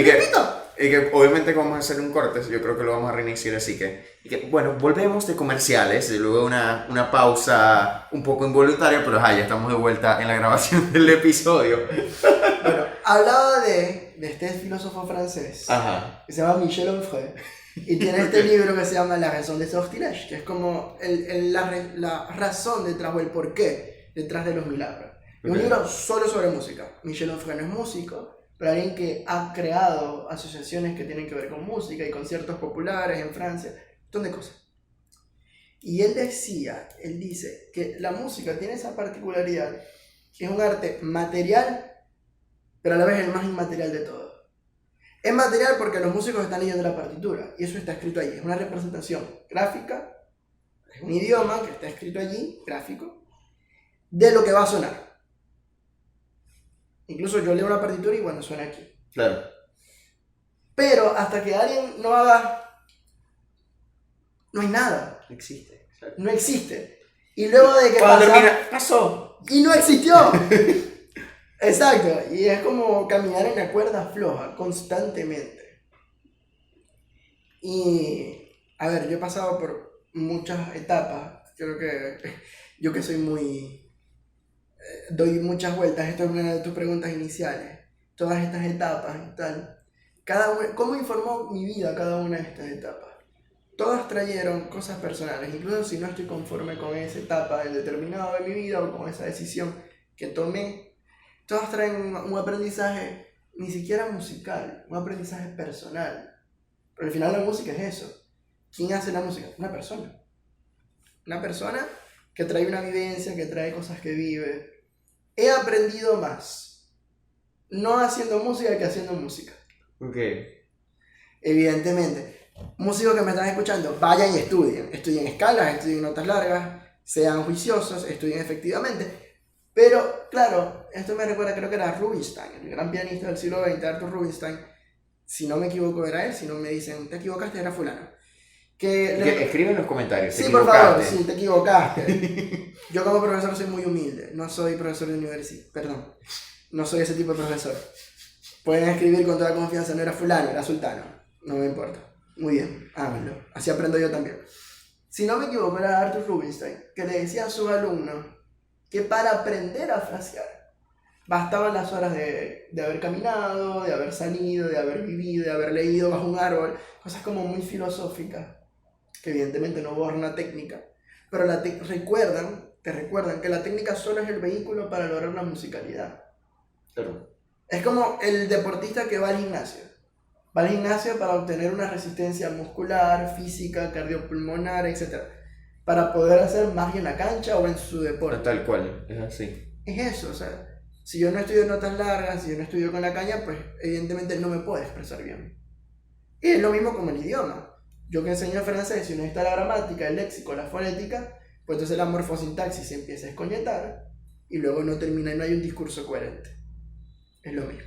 Y que obviamente vamos a hacer un corte, yo creo que lo vamos a reiniciar así bueno, volvemos de comerciales, y luego una pausa un poco involuntaria, pero ya estamos de vuelta en la grabación del episodio. Bueno, hablaba de este filósofo francés, Ajá. que se llama Michel Onfray, y tiene este libro que se llama La raison des sortilèges, que es como la razón detrás o el porqué detrás de los milagros. Es un libro solo sobre música. Michel Onfray no es músico, pero alguien que ha creado asociaciones que tienen que ver con música y conciertos populares en Francia, un montón de cosas. Y él dice que la música tiene esa particularidad, que es un arte material, pero a la vez el más inmaterial de todo. Es material porque los músicos están leyendo la partitura, y eso está escrito allí, es una representación gráfica, es un idioma que está escrito allí, gráfico, de lo que va a sonar. Incluso yo leo una partitura y bueno, suena aquí. Claro. Pero hasta que alguien no haga, no hay nada. No existe. No existe. Y luego de que cuando termina, pasó. Y no existió. Exacto. Y es como caminar en la cuerda floja constantemente. Y, a ver, yo he pasado por muchas etapas. Creo que yo que soy muy... doy muchas vueltas, esto es una de tus preguntas iniciales, todas estas etapas y tal, ¿cómo informó mi vida cada una de estas etapas? Todas trajeron cosas personales, incluso si no estoy conforme con esa etapa del determinado de mi vida o con esa decisión que tomé, todas traen un aprendizaje ni siquiera musical, un aprendizaje personal, pero al final la música es eso. ¿Quién hace la música? Una persona que trae una vivencia, que trae cosas que vive. He aprendido más no haciendo música que haciendo música. Ok. Evidentemente, músicos que me están escuchando, vayan y estudien escalas, estudien notas largas, sean juiciosos, estudien efectivamente. Pero, claro, esto me recuerda, creo que era Rubinstein, el gran pianista del siglo XX, Arthur Rubinstein. Si no me equivoco era él, si no me dicen, te equivocaste, era fulano. Escribe en los comentarios. Sí, por favor, sí, te equivocaste. Yo como profesor soy muy humilde, no soy profesor de universidad, perdón, no soy ese tipo de profesor. Pueden escribir con toda confianza, no era fulano, era sultano, no me importa. Muy bien, háganlo, así aprendo yo también. Si no me equivoco era Arthur Rubinstein, que le decía a sus alumnos que para aprender a frasear bastaban las horas de haber caminado, de haber salido, de haber vivido, de haber leído bajo un árbol, cosas como muy filosóficas, que evidentemente no borran la técnica, pero te recuerdan que la técnica solo es el vehículo para lograr la musicalidad. Claro. Es como el deportista que va al gimnasio. Va al gimnasio para obtener una resistencia muscular, física, cardiopulmonar, etc. Para poder hacer magia en la cancha o en su deporte. Tal cual, es así. Es eso, o sea, si yo no estudio notas largas, si yo no estudio con la caña, pues evidentemente no me puedo expresar bien. Y es lo mismo como el idioma. Yo que enseño francés, si no está la gramática, el léxico, la fonética, pues entonces la morfosintaxis se empieza a escoñetar y luego no termina y no hay un discurso coherente. Es lo mismo.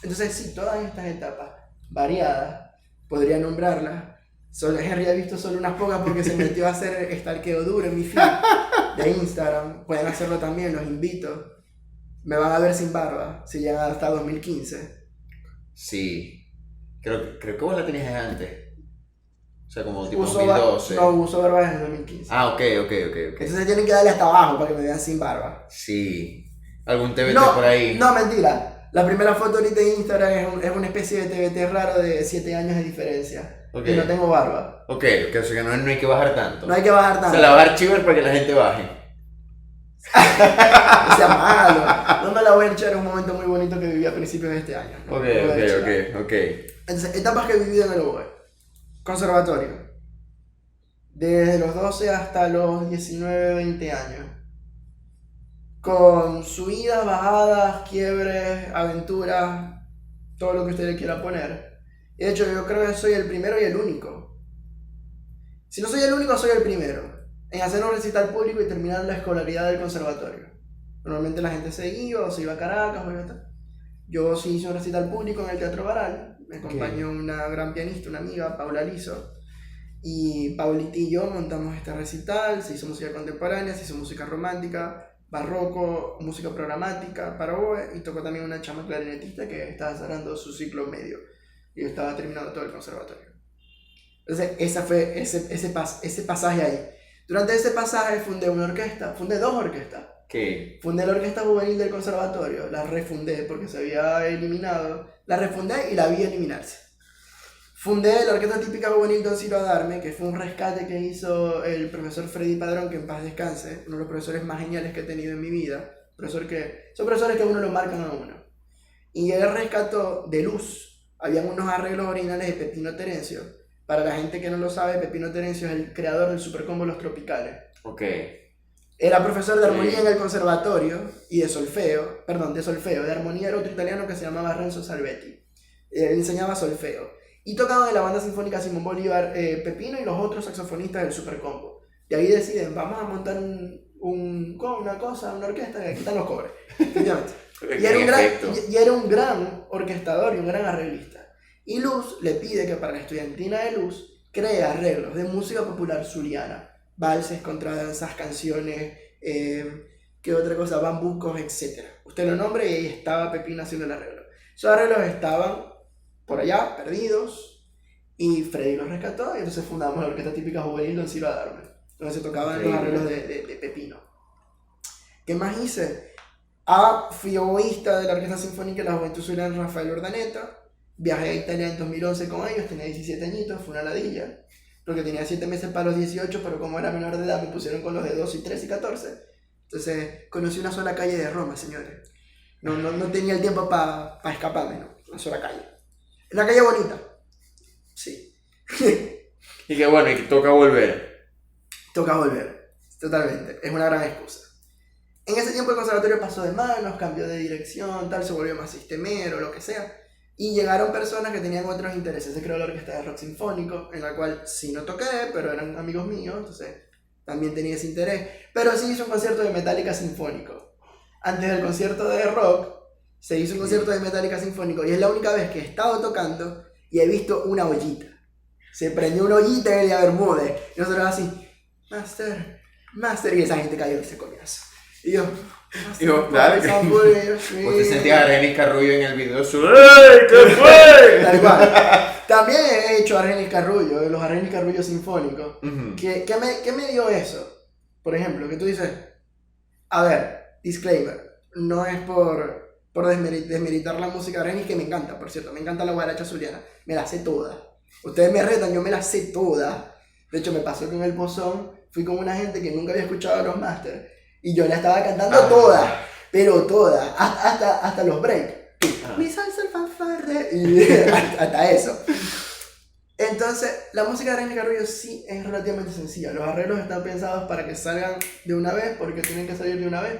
Entonces sí, todas estas etapas variadas, podría nombrarlas. Henry ha visto solo unas pocas porque se metió a hacer stalkeo duro en mi feed de Instagram. Pueden hacerlo también, los invito. Me van a ver sin barba, si llegan hasta 2015. Sí. Creo que vos la tenías antes. O sea, como tipo 2012. No, uso barba desde 2015. Ah, ok. Entonces tienen que darle hasta abajo para que me vean sin barba. Sí. ¿Algún TBT por ahí? No, mentira. La primera foto ahorita en Instagram es una especie de TBT raro de 7 años de diferencia. Okay. Y no tengo barba. Ok, o sea que no hay que bajar tanto. No hay que bajar tanto. O sea, la voy a archivar para que la gente baje. No sea malo. No me la voy a echar en un momento muy bonito que viví a principios de este año. ¿No? Ok. Entonces, etapas que he vivido en el UBA. Conservatorio. Desde los 12 hasta los 19, 20 años. Con subidas, bajadas, quiebres, aventuras, todo lo que usted le quiera poner. De hecho, yo creo que soy el primero y el único. Si no soy el único, soy el primero en hacer un recital público y terminar la escolaridad del conservatorio. Normalmente la gente se iba o se iba a Caracas o iba a tal. Yo sí hice un recital público en el Teatro Baral. Me acompañó una gran pianista, una amiga, Paula Lizo. Y Paulita y yo montamos este recital. Se hizo música contemporánea, se hizo música romántica. barroco, música programática para oboe, y tocó también una chama clarinetista que estaba cerrando su ciclo medio y estaba terminando todo el conservatorio. Entonces, ese pasaje ahí. Durante ese pasaje fundé dos orquestas. ¿Qué? Fundé la orquesta juvenil del conservatorio, la refundé porque se había eliminado, la refundé y la vi eliminarse. Fundé la orquesta típica juvenil Don Ciro Adarme, que fue un rescate que hizo el profesor Freddy Padrón, que en paz descanse, uno de los profesores más geniales que he tenido en mi vida, son profesores que a uno lo marcan a uno. Y él rescató de luz, habían unos arreglos originales de Pepino Terencio. Para la gente que no lo sabe, Pepino Terencio es el creador del supercombo Los Tropicales. Ok. Era profesor de armonía Sí. en el conservatorio y de solfeo, de armonía era otro italiano que se llamaba Renzo Salvetti. Él enseñaba solfeo. Y tocaban en la banda sinfónica Simón Bolívar, Pepino y los otros saxofonistas del supercombo. Y ahí deciden, vamos a montar una orquesta, que aquí están los cobres. Efectivamente. Y era un gran orquestador y un gran arreglista. Y Luz le pide que para la estudiantina de Luz cree arreglos de música popular zuliana. Valses, contradanzas, canciones, ¿qué otra cosa? Bambucos, etc. Usted lo nombra y ahí estaba Pepino haciendo el arreglo. Esos arreglos estaban por allá, perdidos, y Freddy los rescató, y entonces fundamos la orquesta típica juvenil Don Ciro Adarme, donde se tocaban los arreglos de Pepino. ¿Qué más hice? Fui oboísta de la Orquesta Sinfónica de la Juventud Zuliana Rafael Urdaneta. Viajé a Italia en 2011 con ellos, tenía 17 añitos, fue una ladilla, porque tenía 7 meses para los 18, pero como era menor de edad me pusieron con los de 2 y 3 y 14. Entonces conocí una sola calle de Roma, señores. No tenía el tiempo para escaparme, ¿no? Una sola calle. Una calle bonita. Sí. Y que bueno, y que toca volver. Toca volver, totalmente. Es una gran excusa. En ese tiempo el conservatorio pasó de manos, cambió de dirección, tal, se volvió más sistemero, lo que sea. Y llegaron personas que tenían otros intereses. Se creó la orquesta de rock sinfónico, en la cual sí no toqué, pero eran amigos míos, entonces también tenía ese interés. Pero sí hice un concierto de Metallica sinfónico. Antes del concierto de rock, se hizo un concierto de Metallica sinfónico, y es la única vez que he estado tocando y he visto una ollita. Se prendió una ollita en el Villa Bermúdez, y nosotros así, Master, y esa gente cayó en ese coñazo. Y yo, claro, sí. Usted sentía a Argenis Carrullo en el video. ¡Ey, qué fue! Tal cual. También he hecho Argenis Carrullo, los Argenis Carrullo sinfónicos. Uh-huh. ¿Qué me dio eso? Por ejemplo, que tú dices, a ver, disclaimer, no es por desmeritar la música de Argenis, que me encanta, por cierto, me encanta la guaracha zuliana, me la sé toda. Ustedes me retan, yo me la sé toda. De hecho, me pasó con el Pozón, fui con una gente que nunca había escuchado los Masters, y yo la estaba cantando toda, pero toda, hasta los breaks. Mi salsa el fanfarre, y hasta eso. Entonces, la música de Argenis Carrullo sí es relativamente sencilla. Los arreglos están pensados para que salgan de una vez, porque tienen que salir de una vez.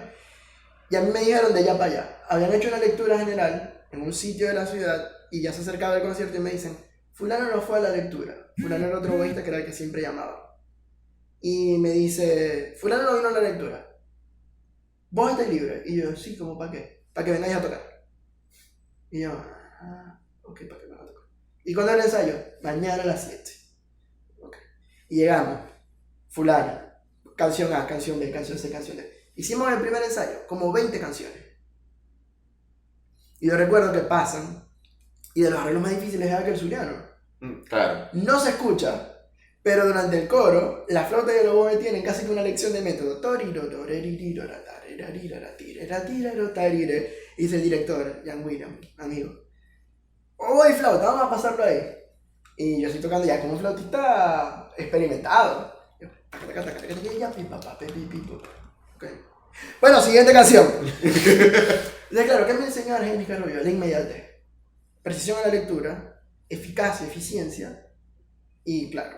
Y a mí me dijeron de allá para allá. Habían hecho una lectura general en un sitio de la ciudad, y ya se acercaba el concierto y me dicen, fulano no fue a la lectura, fulano era otro boísta que era el que siempre llamaba. Y me dice, fulano no vino a la lectura, ¿vos estás libre? Y yo, sí, ¿cómo para qué? Para que vengáis a tocar. Y yo, ok, para que venga a tocar. ¿Y cuándo era el ensayo? Mañana a las 7. Okay. Y llegamos, fulano, canción A, canción B, canción C, canción D. Hicimos el primer ensayo, como 20 canciones. Y yo recuerdo que pasan, y de los arreglos más difíciles es aquel zuliano. Claro. No se escucha, pero durante el coro, la flauta y el oboe tienen casi que una lección de método. Y dice el director, Jan William, amigo, oboe y flauta, vamos a pasarlo ahí. Y yo estoy tocando ya como un flautista experimentado. Okay. Bueno, siguiente canción. Entonces, claro, ¿qué me enseñó Argenis Carrullo? La inmediatez, precisión en la lectura, eficacia, eficiencia, y claro,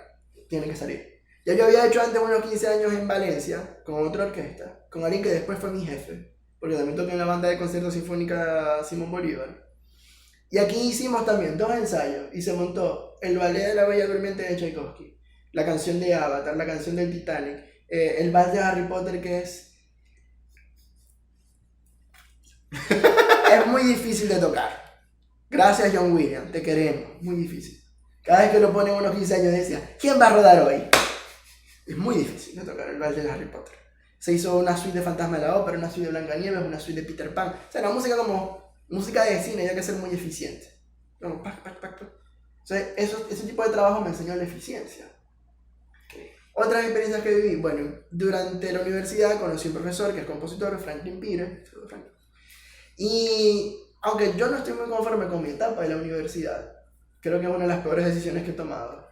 tiene que salir. Ya yo había hecho antes unos 15 años en Valencia con otra orquesta, con alguien que después fue mi jefe, porque también toqué en la banda de concierto sinfónica Simón Bolívar. Y aquí hicimos también 2 ensayos y se montó el ballet de la Bella Durmiente de Tchaikovsky, la canción de Avatar, la canción del Titanic, el vals de Harry Potter, que es muy difícil de tocar. Gracias, John Williams, te queremos, muy difícil. Cada vez que lo ponen unos 15 años decía, ¿quién va a rodar hoy? Es muy difícil de tocar el vals de Harry Potter. se hizo una suite de Fantasma de la Ópera, una suite de Blancanieves, una suite de Peter Pan. O sea, la música como música de cine, hay que ser muy eficiente. Como pac, pac, pac, pac. O sea, ese tipo de trabajo me enseñó la eficiencia. Otras experiencias que viví, bueno, durante la universidad conocí un profesor que es compositor, Franklin Pires, y aunque yo no estoy muy conforme con mi etapa de la universidad, creo que es una de las peores decisiones que he tomado.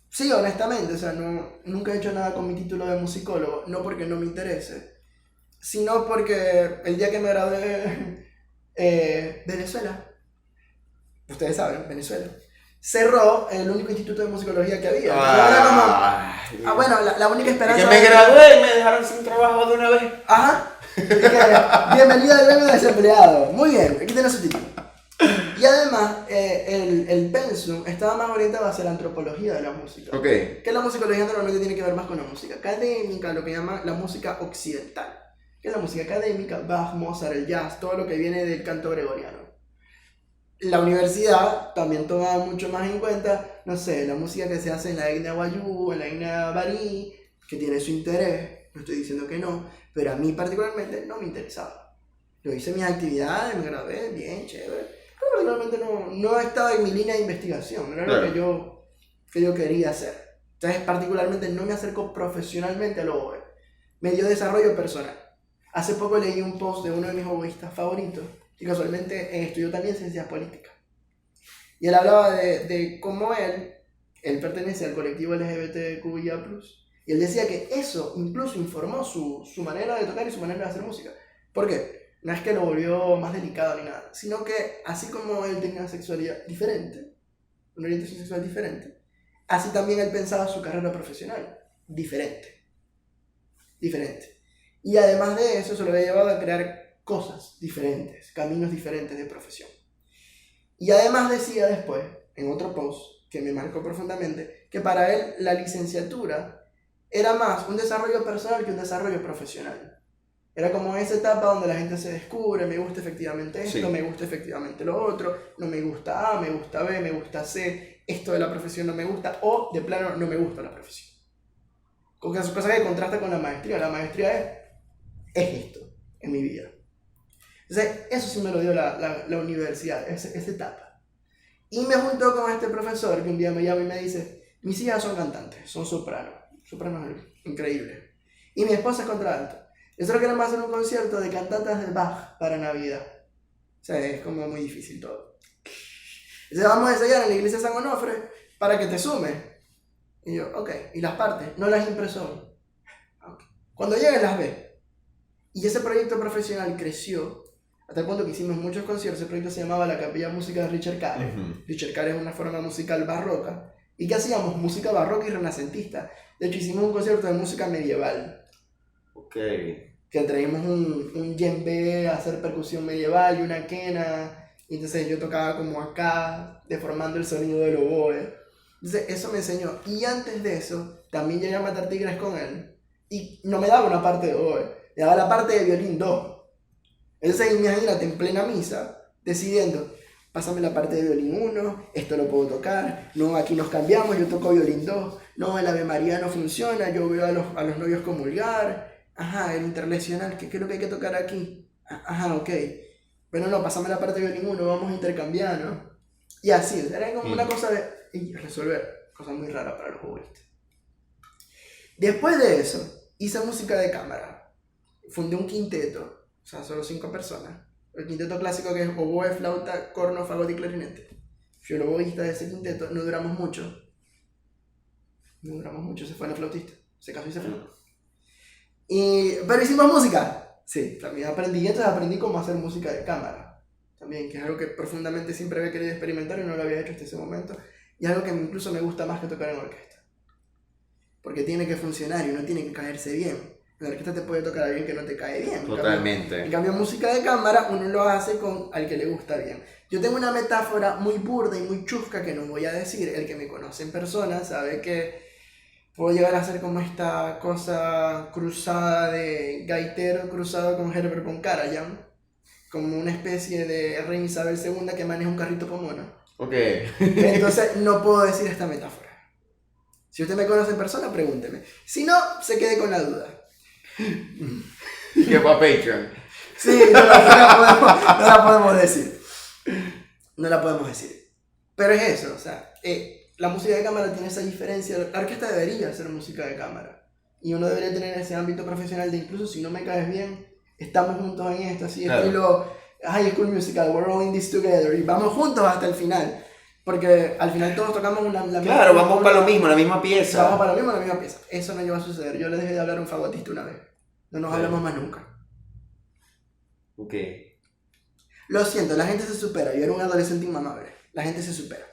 Sí, honestamente, o sea, nunca he hecho nada con mi título de musicólogo, no porque no me interese, sino porque el día que me gradué, Venezuela, ustedes saben, Venezuela, cerró el único instituto de musicología que había. Bueno, la única esperanza... Que me gradué y me dejaron sin trabajo de una vez. Ajá. Bienvenido al gremio de desempleado. Muy bien, aquí tenés su título. Y además, el pensum estaba más orientado hacia la antropología de la música. Okay. Que la musicología normalmente tiene que ver más con la música académica, lo que llama la música occidental. Que es la música académica, Bach, Mozart, el jazz, todo lo que viene del canto gregoriano. La universidad también toma mucho más en cuenta, no sé, la música que se hace en la etnia Wayuu, en la etnia Barí, que tiene su interés, no estoy diciendo que no, pero a mí particularmente no me interesaba. Yo hice mis actividades, me gradué, bien, chévere, pero particularmente no estaba en mi línea de investigación, no era lo que yo quería hacer. Entonces particularmente no me acerco profesionalmente a lo oboe, me dio desarrollo personal. Hace poco leí un post de uno de mis oboístas favoritos, y casualmente estudió también ciencias políticas. Y él hablaba de cómo él pertenece al colectivo LGBTQIA+, y él decía que eso incluso informó su manera de tocar y su manera de hacer música. ¿Por qué? No es que lo volvió más delicado ni nada, sino que así como él tenía una sexualidad diferente, una orientación sexual diferente, así también él pensaba su carrera profesional diferente. Y además de eso, se lo había llevado a crear cosas diferentes, caminos diferentes de profesión. Y además decía después, en otro post que me marcó profundamente, que para él la licenciatura era más un desarrollo personal que un desarrollo profesional. Era como esa etapa donde la gente se descubre, me gusta efectivamente esto, sí, me gusta efectivamente lo otro, no me gusta A, me gusta B, me gusta C, esto de la profesión no me gusta, o de plano no me gusta la profesión. Con que cosa que contrasta con la maestría es esto en mi vida. Entonces, eso sí me lo dio la universidad, esa etapa. Y me juntó con este profesor que un día me llama y me dice, mis hijas son cantantes, son sopranos increíbles. Y mi esposa es contralto. Nosotros queremos hacer un concierto de cantatas de Bach para Navidad. O sea, es como muy difícil todo. Entonces vamos a ensayar en la iglesia de San Onofre para que te sumes. Y yo, ok, ¿y las partes? No las impresó. Okay. Cuando lleguen las ve. Y ese proyecto profesional creció hasta el punto que hicimos muchos conciertos. El proyecto se llamaba La Capilla Música de Richard Care. Richard Care es una forma musical barroca. ¿Y qué hacíamos? Música barroca y renacentista. De hecho, hicimos un concierto de música medieval. Ok. Que traímos un djembe a hacer percusión medieval y una quena. Y entonces yo tocaba como acá, deformando el sonido del oboe. Entonces eso me enseñó. Y antes de eso, también llegué a matar tigres con él. Y no me daba una parte de oboe, me daba la parte de violín do. Entonces imagínate, en plena misa, decidiendo, pásame la parte de violín 1, esto lo puedo tocar, no, aquí nos cambiamos, yo toco violín 2, no, el Ave María no funciona, yo veo a los novios comulgar, ajá, el interleccional, ¿qué es lo que hay que tocar aquí? Ajá, ok, bueno, no, pásame la parte de violín 1, vamos a intercambiar, ¿no? Y así, era como una cosa de resolver, cosa muy rara para los oboístas. Después de eso, hice música de cámara, fundé un quinteto, o sea, solo 5 personas. El quinteto clásico que es oboe, flauta, corno, fagot y clarinete. Fui el oboísta de ese quinteto, no duramos mucho, se fue el flautista, se casó y se fue. Pero hicimos música, sí, también aprendí cómo hacer música de cámara, también, que es algo que profundamente siempre había querido experimentar y no lo había hecho hasta ese momento, y algo que incluso me gusta más que tocar en orquesta, porque tiene que funcionar y uno tiene que caerse bien. En la orquesta te puede tocar a alguien que no te cae bien. Totalmente. En cambio, música de cámara uno lo hace con al que le gusta bien. Yo tengo una metáfora muy burda y muy chusca que no voy a decir. El que me conoce en persona sabe que puedo llegar a ser como esta cosa cruzada de gaitero cruzado con Herbert von Karajan, como una especie de reina Isabel II que maneja un carrito con mono. Ok. Entonces no puedo decir esta metáfora. Si usted me conoce en persona, pregúnteme. Si no, se quede con la duda. Que para Patreon. Sí, no la podemos decir. No la podemos decir. Pero es eso, o sea, la música de cámara tiene esa diferencia. La orquesta debería hacer música de cámara. Y uno debería tener ese ámbito profesional de incluso si no me caes bien, estamos juntos en esto, así claro. Estilo High School Musical, we're all in this together. Y vamos juntos hasta el final. Porque al final todos tocamos la misma. Claro, vamos para lo mismo, la misma pieza. Vamos para lo mismo, la misma pieza. Eso no iba a suceder. Yo le dejé de hablar a un fagotista una vez. No nos hablamos más nunca. Ok. Lo siento, la gente se supera. Yo era un adolescente inmamable. La gente se supera.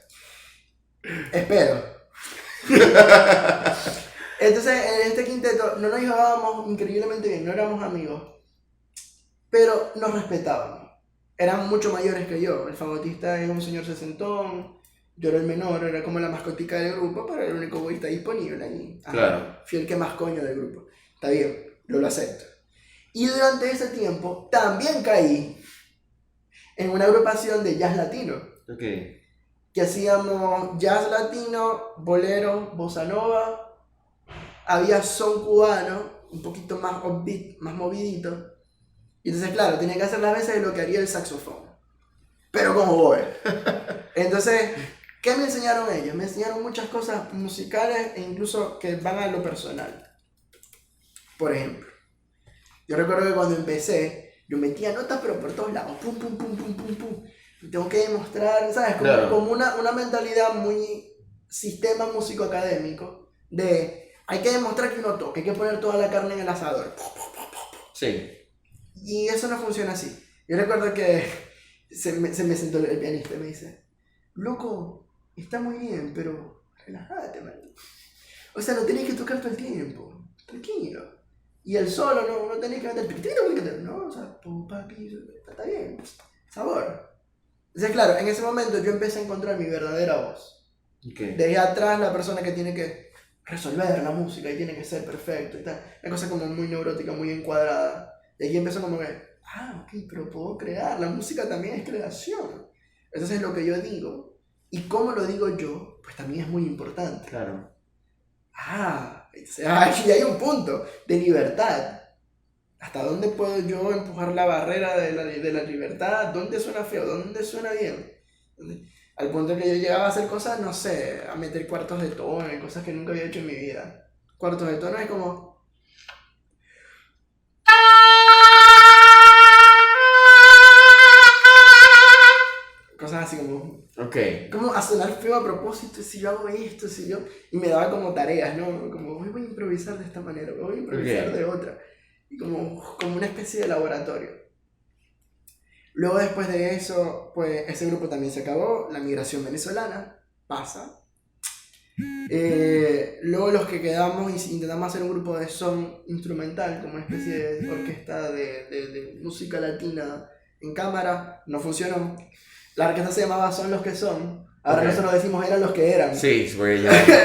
Espero. Entonces, en este quinteto no nos llevábamos increíblemente bien, no éramos amigos, pero nos respetábamos. Eran mucho mayores que yo. El fagotista es un señor sesentón, yo era el menor, era como la mascotica del grupo, pero era el único güey que está disponible ahí. Claro. Fui el que más coño del grupo. Está bien, yo lo acepto. Y durante ese tiempo también caí en una agrupación de jazz latino. Ok. Que hacíamos jazz latino, bolero, bossa nova, había son cubano, un poquito más upbeat, más movidito. Y entonces, claro, tenía que hacer las veces de lo que haría el saxofón. Pero como voy. Entonces, ¿qué me enseñaron ellos? Me enseñaron muchas cosas musicales e incluso que van a lo personal. Por ejemplo, yo recuerdo que cuando empecé, yo metía notas pero por todos lados, pum, pum, pum, pum, pum, pum. Tengo que demostrar, ¿sabes? Como, claro. como una mentalidad muy sistema músico-académico de hay que demostrar que uno toca, hay que poner toda la carne en el asador. Sí. Y eso no funciona así. Yo recuerdo que se me sentó el pianista y me dice, loco, está muy bien, pero relájate, man. O sea, no tenés que tocar todo el tiempo, tranquilo. Y el solo, no tenés que meter, no, o sea, papi, está bien, sabor. Entonces, claro, en ese momento yo empecé a encontrar mi verdadera voz. Okay. Dejé atrás la persona que tiene que resolver la música y tiene que ser perfecto y tal. Una cosa como muy neurótica, muy encuadrada. Y aquí empezó como que, ok, pero puedo crear, la música también es creación. Entonces lo que yo digo, y cómo lo digo yo, pues también es muy importante. Claro. Entonces, aquí hay un punto de libertad. ¿Hasta dónde puedo yo empujar la barrera de la libertad? ¿Dónde suena feo? ¿Dónde suena bien? Al punto que yo llegaba a hacer cosas, no sé, a meter cuartos de tono, cosas que nunca había hecho en mi vida. Cuartos de tono es como... Cosas así como... Ok. Como a sonar feo a propósito, si yo hago esto, si yo... Y me daba como tareas, ¿no? Como hoy voy a improvisar de esta manera, voy a improvisar de otra. Y como una especie de laboratorio. Luego después de eso, pues ese grupo también se acabó, la migración venezolana pasa. Luego los que quedamos intentamos hacer un grupo de son instrumental, como una especie de orquesta de música latina en cámara, no funcionó. La orquesta se llamaba Son los que son, ahora nosotros decimos eran los que eran. Sí, porque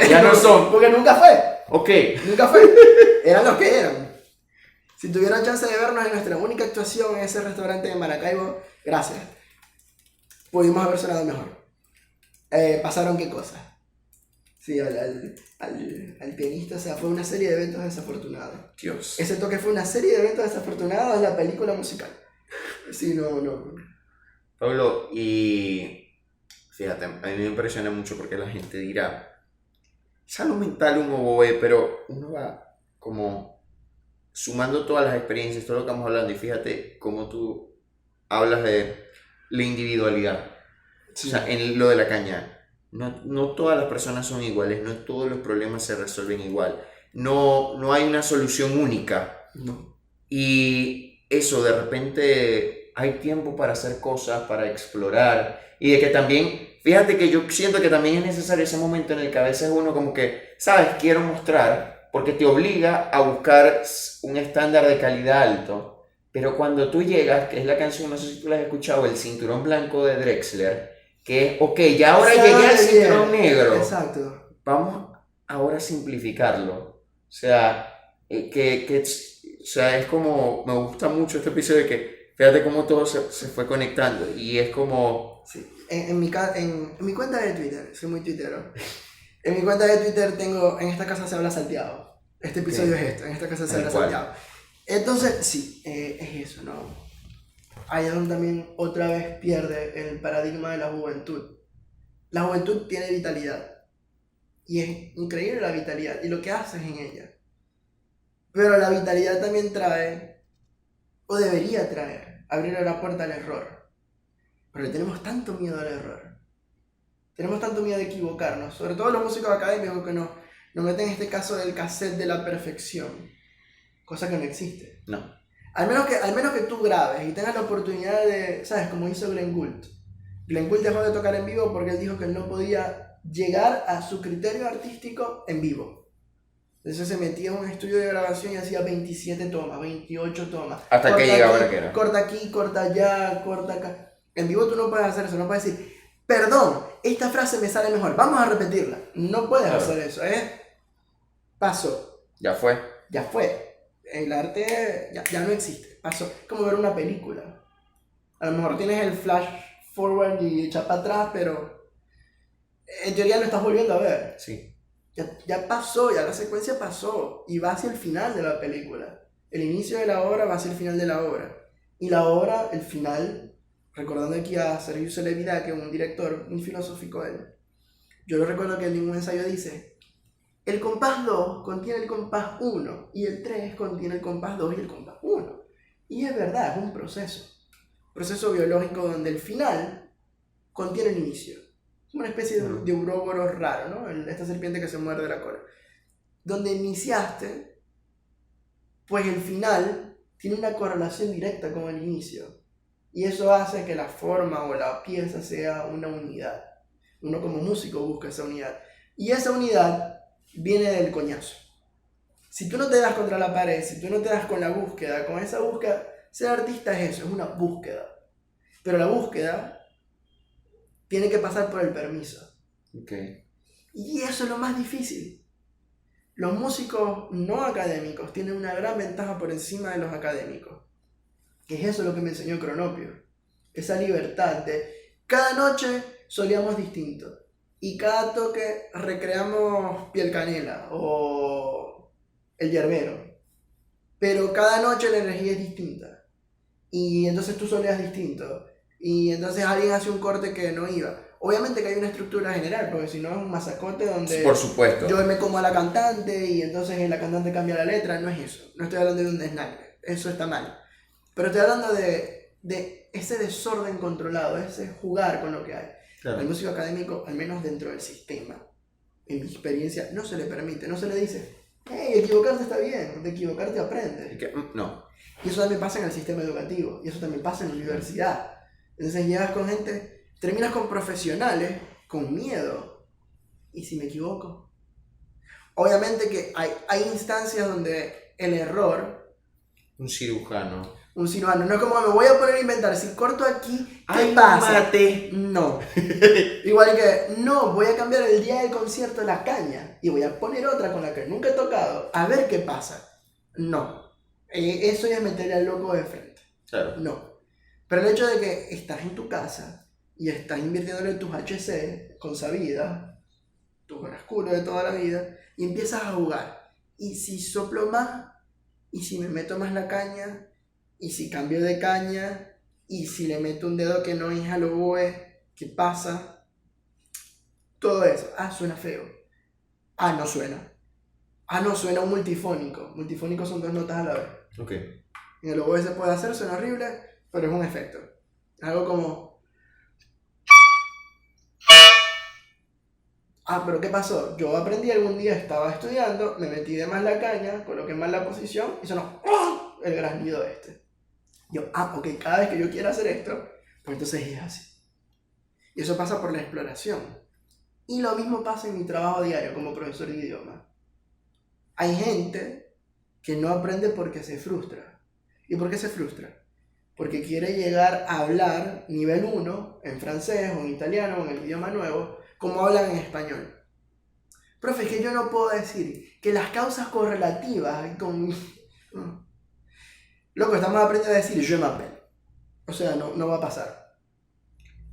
ya no son. Porque nunca fue. Ok. Nunca fue, eran los que eran. Si tuvieron chance de vernos en nuestra única actuación en ese restaurante de Maracaibo, gracias. Pudimos haber sonado mejor. Pasaron qué cosas. Sí, al pianista, o sea, fue una serie de eventos desafortunados. Dios. Ese toque fue una serie de eventos desafortunados de la película musical. Sí, no. Pablo, y fíjate, a mí me impresiona mucho porque la gente dirá, salud mental un oboe, pero uno va como sumando todas las experiencias, todo lo que estamos hablando, y fíjate cómo tú hablas de la individualidad. Sí. O sea, en lo de la caña, no todas las personas son iguales, no todos los problemas se resuelven igual, no hay una solución única. No. Y eso, de repente hay tiempo para hacer cosas, para explorar, y de que también, fíjate que yo siento que también es necesario ese momento en el que a veces uno como que, ¿sabes? Quiero mostrar, porque te obliga a buscar un estándar de calidad alto. Pero cuando tú llegas, que es la canción, no sé si tú la has escuchado, El Cinturón Blanco de Drexler, que es, ok, ya ahora llegué al cinturón negro. Exacto. Vamos ahora a simplificarlo. O sea, o sea, es como, me gusta mucho este episodio de que, fíjate cómo todo se fue conectando. Y es como... Sí. En mi cuenta de Twitter, soy muy tuitero. En mi cuenta de Twitter tengo, en esta casa se habla salteado. Este episodio es esto, en esta casa se habla salteado. Entonces, sí, es eso, ¿no? Ahí es donde también otra vez pierde el paradigma de la juventud. La juventud tiene vitalidad. Y es increíble la vitalidad y lo que haces en ella. Pero la vitalidad también trae, o debería traer, abrir la puerta al error. Pero le tenemos tanto miedo al error. Tenemos tanto miedo de equivocarnos. Sobre todo los músicos académicos que nos meten en este caso del cassette de la perfección. Cosa que no existe. No. Al menos que tú grabes y tengas la oportunidad de, ¿sabes? Como hizo Glenn Gould. Glenn Gould dejó de tocar en vivo porque él dijo que él no podía llegar a su criterio artístico en vivo. Entonces se metía en un estudio de grabación y hacía 27 tomas, 28 tomas. Hasta Corta que llegaba aquí, la que era. Corta aquí, corta allá, corta acá. En vivo tú no puedes hacer eso, no puedes decir, perdón, esta frase me sale mejor, vamos a repetirla. No puedes hacer eso, pasó. Ya fue. Ya fue. El arte ya no existe. Pasó. Es como ver una película. A lo mejor tienes el flash forward y echar para atrás, pero en teoría lo estás volviendo a ver. Sí. Ya pasó, ya la secuencia pasó y va hacia el final de la película. El inicio de la obra va hacia el final de la obra. Y la obra, el final, recordando aquí a Sergio Solevida, que es un director muy filosófico él, yo lo recuerdo que en un ensayo dice: el compás 2 contiene el compás 1 y el 3 contiene el compás 2 y el compás 1. Y es verdad, es un proceso biológico donde el final contiene el inicio. Es una especie de uróboros raro, ¿no? Esta serpiente que se muerde la cola. Donde iniciaste, pues el final tiene una correlación directa con el inicio. Y eso hace que la forma o la pieza sea una unidad. Uno como músico busca esa unidad. Y esa unidad viene del coñazo. Si tú no te das contra la pared, si tú no te das con la búsqueda, con esa búsqueda, ser artista es eso, es una búsqueda. Pero la búsqueda tiene que pasar por el permiso. Okay. Y eso es lo más difícil. Los músicos no académicos tienen una gran ventaja por encima de los académicos. Que es eso lo que me enseñó Cronopio. Esa libertad de cada noche solíamos distinto. Y cada toque recreamos Piel Canela o El Yerbero. Pero cada noche la energía es distinta. Y entonces tú soleas distinto. Y entonces alguien hace un corte que no iba. Obviamente que hay una estructura general, porque si no es un masacote donde Por supuesto. yo me como a la cantante y entonces la cantante cambia la letra. No es eso. No estoy hablando de un desnalgue. Eso está mal. Pero estoy hablando de ese desorden controlado, ese jugar con lo que hay. Claro. Al músico académico, al menos dentro del sistema, en mi experiencia, no se le permite, no se le dice, hey, equivocarte está bien, de equivocarte aprendes. No. Y eso también pasa en el sistema educativo, y eso también pasa en la universidad. Entonces llegas con gente, terminas con profesionales, con miedo, ¿y si me equivoco? Obviamente que hay instancias donde el error... Un cirujano. Un cirujano, no es como me voy a poner a inventar, si corto aquí, ¿qué pasa? Mate. No. Igual que, no, voy a cambiar el día del concierto de la caña y voy a poner otra con la que nunca he tocado, a ver qué pasa. No. Eso ya es meterle al loco de frente. Claro. No. Pero el hecho de que estás en tu casa y estás invirtiéndole tus HC con Sabida, tus oscuros de toda la vida, y empiezas a jugar. Y si soplo más, y si me meto más la caña, y si cambio de caña, y si le meto un dedo que no es al oboe, ¿qué pasa? Todo eso. Ah, suena feo. Ah, no suena. Ah, no, suena un multifónico. Multifónicos son 2 notas a la vez. Ok. En el oboe se puede hacer, suena horrible, pero es un efecto. Algo como... Ah, pero ¿qué pasó? Yo aprendí algún día, estaba estudiando, me metí de más la caña, coloqué mal la posición y sonó el graznido este. Yo, ok, cada vez que yo quiera hacer esto, pues entonces es así. Y eso pasa por la exploración. Y lo mismo pasa en mi trabajo diario como profesor de idioma. Hay gente que no aprende porque se frustra. ¿Y por qué se frustra? Porque quiere llegar a hablar nivel 1 en francés o en italiano o en el idioma nuevo, como hablan en español. Profe, es que yo no puedo decir que las causas correlativas con... Loco, estamos aprendiendo a decir je m'appelle. O sea, no va a pasar.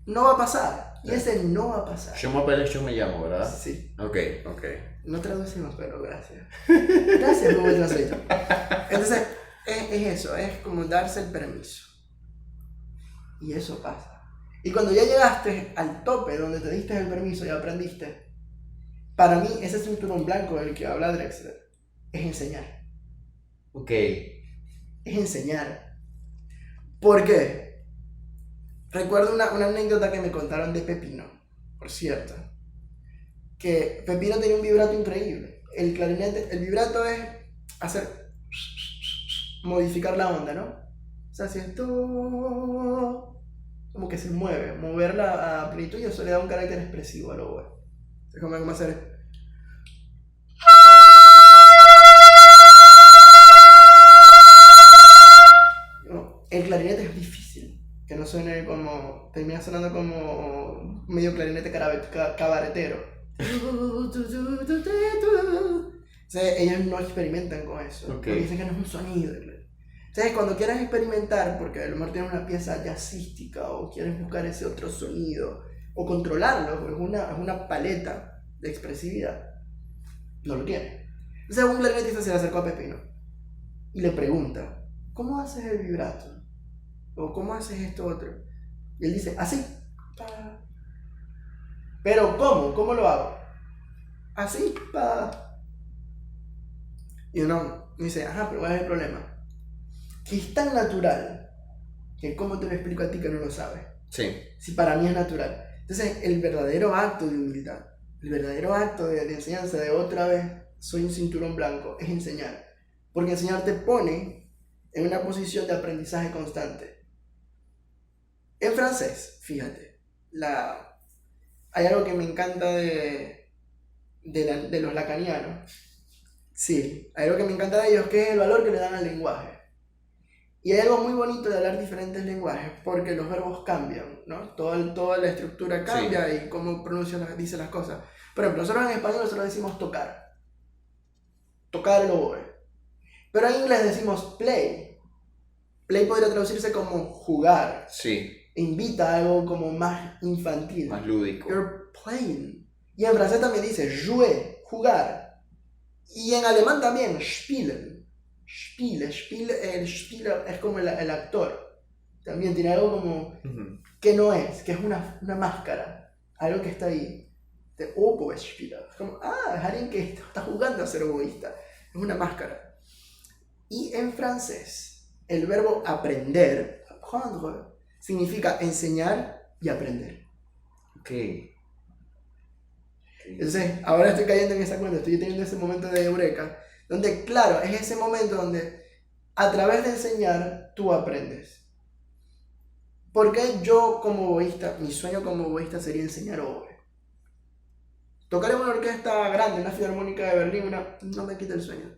No va a pasar. Y ese no va a pasar. Yo me apelé, yo me llamo, ¿verdad? Sí. Ok. No traducimos, pero gracias. Gracias, Google Translate. Entonces, es eso, es como darse el permiso. Y eso pasa. Y cuando ya llegaste al tope donde te diste el permiso y aprendiste, para mí ese cinturón blanco del que habla Drexler es enseñar. Ok. Es enseñar. ¿Por qué? Recuerdo una anécdota que me contaron de Pepino, por cierto. Que Pepino tenía un vibrato increíble. El clarinete, el vibrato es hacer, modificar la onda, ¿no? O sea, si esto como que se mueve, moverla a plenitud y eso le da un carácter expresivo a lo bueno. Es como hacer. No, el clarinete es difícil, que no suene como, termina sonando como medio clarinete cabaretero. O sea, ellos no experimentan con eso, porque dicen que no es un sonido. Entonces, cuando quieras experimentar, porque a lo mejor tienes una pieza jazzística o quieres buscar ese otro sonido o controlarlo, es una paleta de expresividad, no lo tiene. Entonces, un clarinetista se le acercó a Pepino y le pregunta, ¿cómo haces el vibrato? ¿O cómo haces esto otro? Y él dice, así. Pero ¿cómo? ¿Cómo lo hago? Así. Y uno dice, ajá, pero ¿cuál es el problema? Que es tan natural que cómo te lo explico a ti que no lo sabes. Sí. Si para mí es natural. Entonces, el verdadero acto de humildad, el verdadero acto de enseñanza, de otra vez, soy un cinturón blanco, es enseñar. Porque enseñar te pone en una posición de aprendizaje constante. En francés, fíjate, hay algo que me encanta de los lacanianos. Sí, hay algo que me encanta de ellos, que es el valor que le dan al lenguaje. Y hay algo muy bonito de hablar diferentes lenguajes, porque los verbos cambian, ¿no? Toda la estructura cambia, sí. Y cómo dice las cosas. Por ejemplo, nosotros en español decimos tocar. Tocar el oboe. Pero en inglés decimos play. Play podría traducirse como jugar. Sí. Invita a algo como más infantil. Más lúdico. You're playing. Y en francés también dice jouer, jugar. Y en alemán también, spielen. El Spieler es como el actor. También tiene algo como que no es, que es una máscara. Algo que está ahí. De Oboe-Spieler. Es como, es alguien que está jugando a ser oboísta. Es una máscara. Y en francés, el verbo aprender, apprendre, significa enseñar y aprender. Ok. Entonces, ahora estoy cayendo en esa cuenta, estoy teniendo ese momento de eureka, donde, claro, es ese momento donde a través de enseñar, tú aprendes. Porque yo como oboísta, mi sueño como oboísta sería enseñar oboe. Tocar en una orquesta grande, una filarmónica de Berlín, no me quita el sueño.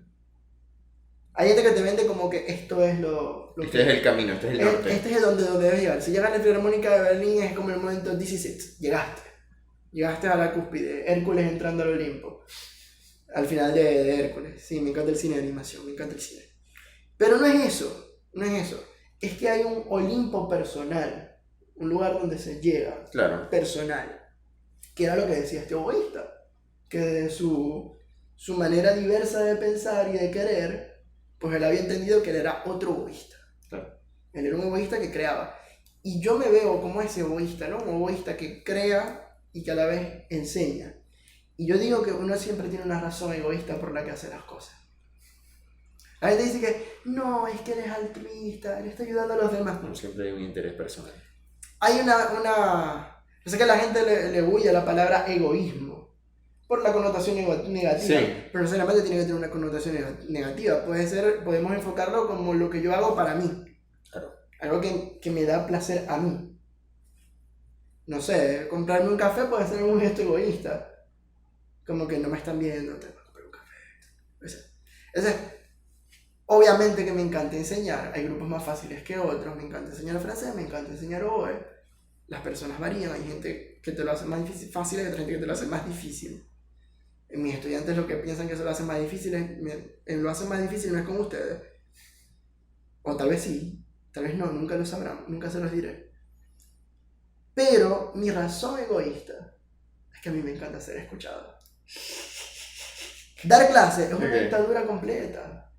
Hay gente que te vende como que esto es lo este es el camino, este es el norte. Este es donde debes llegar. Si llegas a la filarmónica de Berlín es como el momento, this is it, llegaste a la cúspide, Hércules entrando al Olimpo. Al final de Hércules. Sí, me encanta el cine de animación, me encanta el cine. Pero no es eso. Es que hay un Olimpo personal, un lugar donde se llega, claro. Personal, que era lo que decía este oboísta, que de su manera diversa de pensar y de querer, pues él había entendido que él era otro oboísta. Claro. Él era un oboísta que creaba. Y yo me veo como ese oboísta, ¿no? Un oboísta que crea y que a la vez enseña. Y yo digo que uno siempre tiene una razón egoísta por la que hace las cosas. La gente dice que no, es que él es altruista, él está ayudando a los demás. No, siempre hay un interés personal. Hay yo sé que a la gente le huye a la palabra egoísmo por la connotación negativa. Sí. Pero sinceramente tiene que tener una connotación negativa. Podemos enfocarlo como lo que yo hago para mí. Claro. Algo que me da placer a mí. No sé, comprarme un café puede ser un gesto egoísta. Como que no me están viendo, te voy a comprar un café. Obviamente que me encanta enseñar. Hay grupos más fáciles que otros. Me encanta enseñar francés, me encanta enseñar oboe. Las personas varían. Hay gente que te lo hace más fácil y otra gente que te lo hace más difícil. Mis estudiantes lo que piensan que se lo hacen más difícil lo hacen más difícil no es con ustedes. O tal vez sí, tal vez no, nunca lo sabrán, nunca se los diré. Pero mi razón egoísta es que a mí me encanta ser escuchado. Dar clase es una dictadura completa.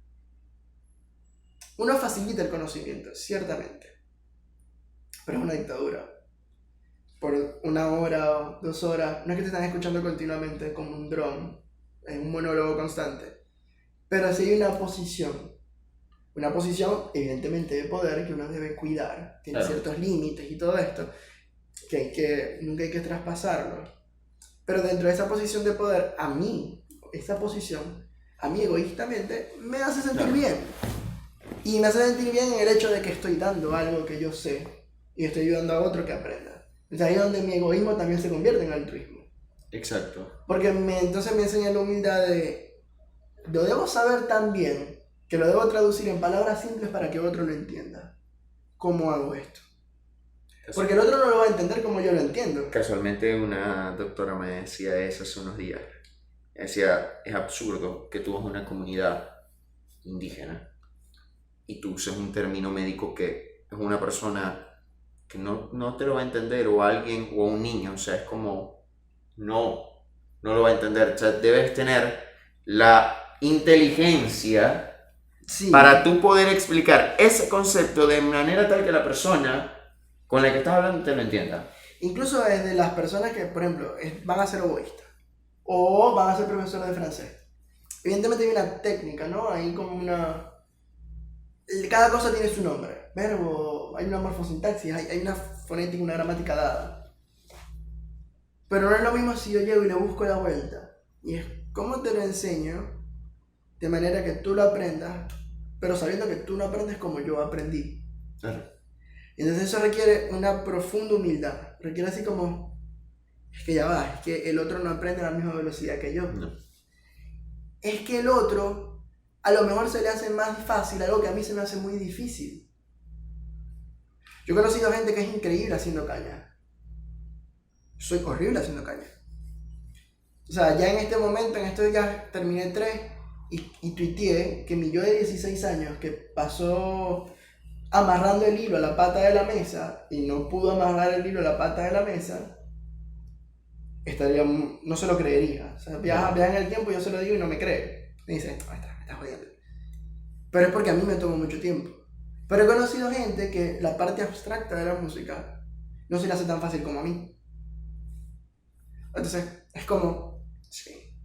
Uno facilita el conocimiento, ciertamente, pero es una dictadura. Por 1 hora o 2 horas, no es que te están escuchando continuamente como un dron, en un monólogo constante, pero sí hay una posición evidentemente de poder que uno debe cuidar, tiene Claro. ciertos límites y todo esto, que nunca hay que traspasarlo. Pero dentro de esa posición de poder, esa posición, a mí egoístamente, me hace sentir Claro. bien. Y me hace sentir bien en el hecho de que estoy dando algo que yo sé y estoy ayudando a otro que aprenda. Es ahí donde mi egoísmo también se convierte en altruismo. Exacto. Porque entonces me enseña la humildad de, lo debo saber tan bien que lo debo traducir en palabras simples para que otro lo entienda. ¿Cómo hago esto? Porque el otro no lo va a entender como yo lo entiendo. Casualmente una doctora me decía eso hace unos días. Decía, es absurdo que tú vas a una comunidad indígena y tú uses un término médico que es una persona que no te lo va a entender, o alguien, o un niño, o sea, es como, no lo va a entender. O sea, debes tener la inteligencia Sí. para tú poder explicar ese concepto de manera tal que la persona con la que estás hablando te lo entienda. Incluso desde las personas que, por ejemplo, van a ser oboístas o van a ser profesores de francés. Evidentemente hay una técnica, ¿no? Hay como una... Cada cosa tiene su nombre. Verbo, hay una morfosintaxis, hay una fonética, una gramática dada. Pero no es lo mismo si yo llego y le busco la vuelta. Y es cómo te lo enseño de manera que tú lo aprendas, pero sabiendo que tú no aprendes como yo aprendí. Claro. Entonces eso requiere una profunda humildad. Requiere así como, es que ya va, es que el otro no aprende a la misma velocidad que yo. No. Es que el otro a lo mejor se le hace más fácil algo que a mí se me hace muy difícil. Yo he conocido gente que es increíble haciendo caña. Soy horrible haciendo caña. O sea, ya en este momento, en estos días terminé 3 y tuiteé que mi yo de 16 años que pasó amarrando el hilo a la pata de la mesa y no pudo amarrar el hilo a la pata de la mesa, no se lo creería. O sea, viaja en el tiempo, yo se lo digo y no me cree. Me dice, me estás jodiendo. Pero es porque a mí me tomó mucho tiempo. Pero he conocido gente que la parte abstracta de la música no se le hace tan fácil como a mí. Entonces, es como, sí,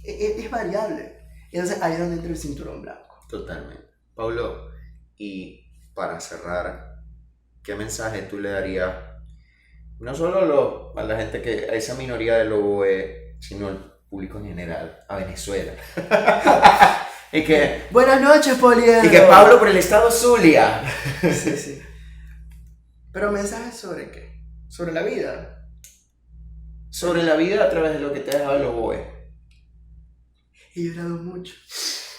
es variable. Y entonces ahí es donde entra el cinturón blanco. Totalmente. Pablo, y para cerrar, ¿qué mensaje tú le darías no solo a la gente a esa minoría de los sino al público en general, a Venezuela? y que Buenas noches, Poliedro. Y que Pablo por el estado Zulia. Sí, sí. Pero mensajes sobre qué? Sobre la vida. Sobre la vida a través de lo que te ha dejado el oboe. He llorado mucho.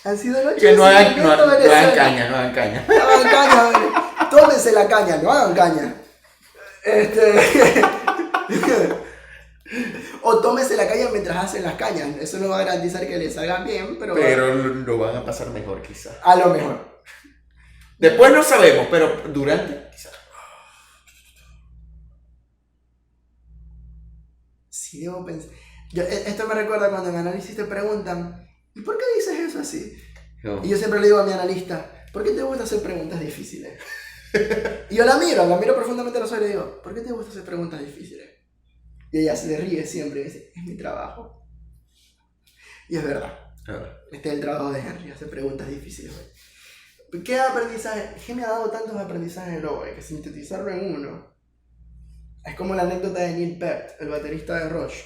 Han sido noches Que no hagan sufrimiento, Venezuela. caña, no hagan caña. No hagan caña, vale. Tómense la caña, no hagan caña. O tómense la caña mientras hacen las cañas. Eso no va a garantizar que les salgan bien, pero lo van a pasar mejor quizás. a lo mejor. Después no sabemos, pero durante quizás. Sí, debo pensar. Esto me recuerda cuando en análisis te preguntan, ¿y por qué dices eso así? No. Y yo siempre le digo a mi analista, ¿por qué te gusta hacer preguntas difíciles? Y yo la miro profundamente a los ojos y le digo, ¿por qué te gusta hacer preguntas difíciles? Y ella se le ríe siempre y dice, es mi trabajo. Y es verdad. Este es el trabajo de Henry, hacer preguntas difíciles. ¿Qué aprendizaje? ¿Qué me ha dado tantos aprendizajes el oboe? Que sintetizarlo en uno. Es como la anécdota de Neil Peart, el baterista de Rush,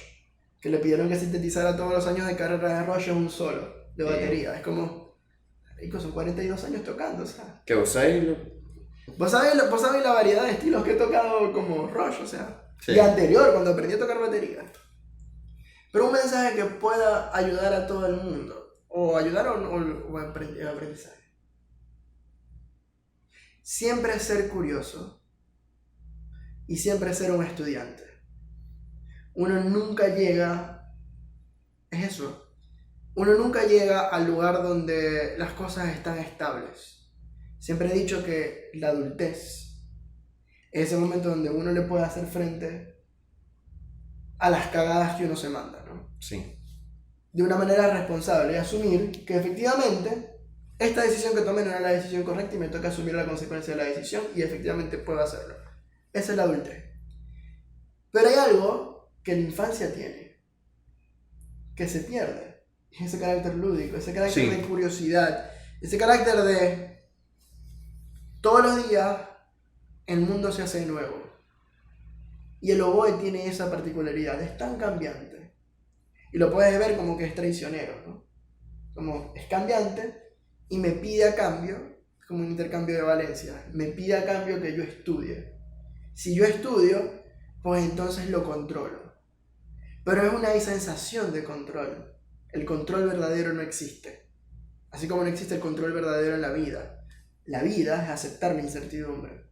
que le pidieron que sintetizara todos los años de carrera de Rush en un solo de batería. Es como, son 42 años tocando, o sea. Que vos sabés ¿Vos sabés la variedad de estilos que he tocado como Rush, o sea? Sí. Y anterior, cuando aprendí a tocar batería. Pero un mensaje que pueda ayudar a todo el mundo. O ayudar o aprendizaje. Siempre ser curioso. Y siempre ser un estudiante. Uno nunca llega... Es eso. Uno nunca llega al lugar donde las cosas están estables. Siempre he dicho que la adultez es ese momento donde uno le puede hacer frente a las cagadas que uno se manda, ¿no? Sí. De una manera responsable y asumir que efectivamente esta decisión que tomé no era la decisión correcta y me toca asumir la consecuencia de la decisión y efectivamente puedo hacerlo. Esa es la adultez. Pero hay algo que la infancia tiene, que se pierde. Es ese carácter lúdico, ese carácter de curiosidad, ese carácter de todos los días el mundo se hace nuevo. Y el oboe tiene esa particularidad, es tan cambiante. Y lo puedes ver como que es traicionero, ¿no? Como es cambiante y me pide a cambio, como un intercambio de valencia, me pide a cambio que yo estudie. Si yo estudio, pues entonces lo controlo. Pero es una sensación de control. El control verdadero no existe. Así como no existe el control verdadero en la vida. La vida es aceptar la incertidumbre.